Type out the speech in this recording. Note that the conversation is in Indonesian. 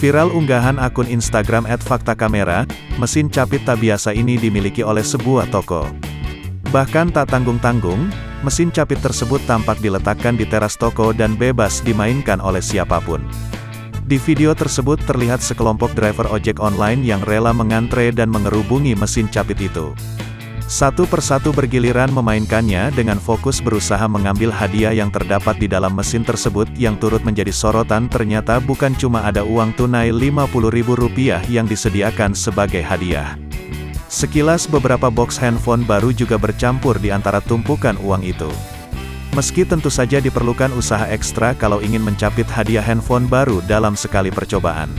Viral unggahan akun Instagram @faktakamera, mesin capit tak biasa ini dimiliki oleh sebuah toko. Bahkan tak tanggung-tanggung, mesin capit tersebut tampak diletakkan di teras toko dan bebas dimainkan oleh siapapun. Di video tersebut terlihat sekelompok driver ojek online yang rela mengantre dan mengerubungi mesin capit itu. Satu persatu bergiliran memainkannya dengan fokus berusaha mengambil hadiah yang terdapat di dalam mesin tersebut. Yang turut menjadi sorotan ternyata bukan cuma ada uang tunai Rp50.000 yang disediakan sebagai hadiah. Sekilas beberapa box handphone baru juga bercampur di antara tumpukan uang itu. Meski tentu saja diperlukan usaha ekstra kalau ingin mencapit hadiah handphone baru dalam sekali percobaan.